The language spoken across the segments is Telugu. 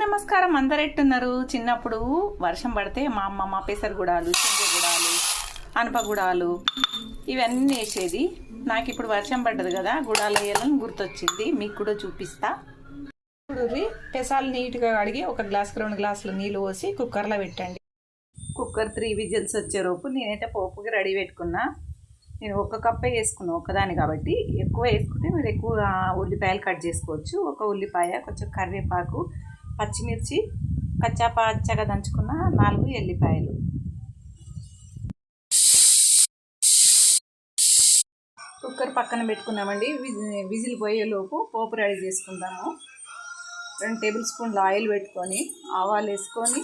నమస్కారం. అందరు ఎట్టున్నారు? చిన్నప్పుడు వర్షం పడితే మా అమ్మ పెసరగుడాలు, చింతగుడాలు, అనపగుడాలు ఇవన్నీ వేసేది. నాకు ఇప్పుడు వర్షం పడ్డది కదా, గుడాలు వేయాలని గుర్తొచ్చింది. మీకు కూడా చూపిస్తా. ఇప్పుడు పెసాలు నీట్గా కడిగి ఒక గ్లాస్ 2 గ్లాసులు నీళ్ళు పోసి కుక్కర్లో పెట్టండి. కుక్కర్ 3 విజిల్స్ వచ్చేలోపు నేనైతే పోపుకి రెడీ పెట్టుకున్నా. నేను ఒక కప్పే వేసుకున్నాను ఒక్కదాన్ని కాబట్టి. ఎక్కువ వేసుకుంటే మీరు ఎక్కువ ఉల్లిపాయలు కట్ చేసుకోవచ్చు. ఒక ఉల్లిపాయ, కొంచెం కరివేపాకు, పచ్చిమిర్చి, పచ్చగా దంచుకున్న 4 ఎల్లిపాయలు. కుక్కర్ పక్కన పెట్టుకున్నామండి. విజిల్ పోయేలోపు పోపు రెడీ చేసుకుందాము. 2 టేబుల్ స్పూన్లు ఆయిల్ పెట్టుకొని ఆవాలు వేసుకొని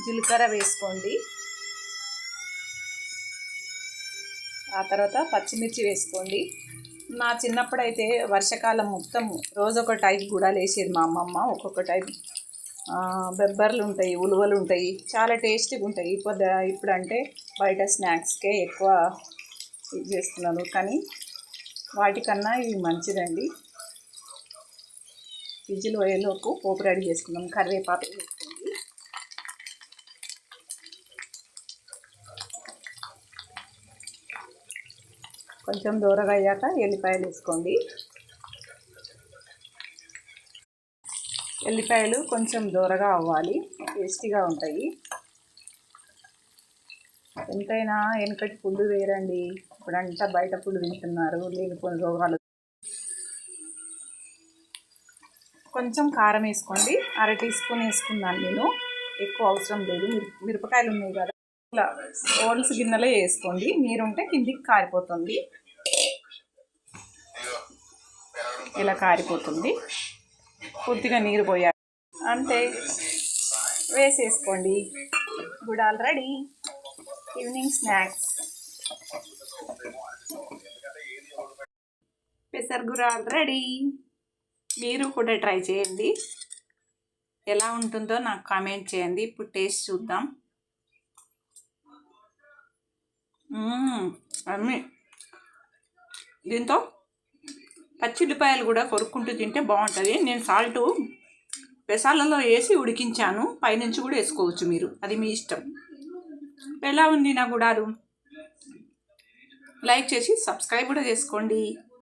జీలకర్ర వేసుకోండి. ఆ తర్వాత పచ్చిమిర్చి వేసుకోండి. నా చిన్నప్పుడు అయితే వర్షాకాలం మొత్తం రోజు ఒక టైప్ గుడాలు వేసేది మా అమ్మమ్మ. ఒక్కొక్క టైప్ బెబ్బర్లు ఉంటాయి, ఉలువలు ఉంటాయి, చాలా టేస్టీగా ఉంటాయి. ఇప్పుడు అంటే బయట స్నాక్స్కే ఎక్కువ ఇది చేస్తున్నాను, కానీ వాటికన్నా ఇవి మంచిదండి. విజిల్ పోయేలోపు పోపు రెడీ చేసుకుందాం. కరివేపాకు వేసుకోండి. కొంచెం దూరగా అయ్యాక ఎల్లిపాయలు వేసుకోండి. ఎల్లిపాయలు కొంచెం దూరగా అవ్వాలి, టేస్టీగా ఉంటాయి. ఎంతైనా వెనకటి పుళ్ళు వేరండి. ఇప్పుడంతా బయట పుళ్ళు తింటున్నారు, లేనిపోయిన రోగాలు. కొంచెం కారం వేసుకోండి. 1/2 టీ స్పూన్ వేసుకున్నాను నేను, ఎక్కువ అవసరం లేదు. మిరపకాయలు ఉన్నాయి కదా, ఇట్లా ఓల్స్ గిన్నెలో వేసుకోండి. నీరుంటే కిందికి కారిపోతుంది. ఇలా కారిపోతుంది, పూర్తిగా నీరు పోయాలి అంటే వేసేసుకోండి. గుడాలు రెడీ. ఈవినింగ్ స్నాక్స్ పెసరగుడాలు రెడీ. మీరు కూడా ట్రై చేయండి. ఎలా ఉంటుందో నాకు కామెంట్ చేయండి. ఇప్పుడు టేస్ట్ చూద్దాం. అన్నీ దీంతో పచ్చిల్లిపాయలు కూడా కొరుక్కుంటూ తింటే బాగుంటుంది. నేను సాల్ట్ పెసాలలో వేసి ఉడికించాను, పైనుంచి కూడా వేసుకోవచ్చు మీరు, అది మీ ఇష్టం. ఎలా ఉంది నా గుడాలు? లైక్ చేసి సబ్స్క్రైబ్ కూడా చేసుకోండి.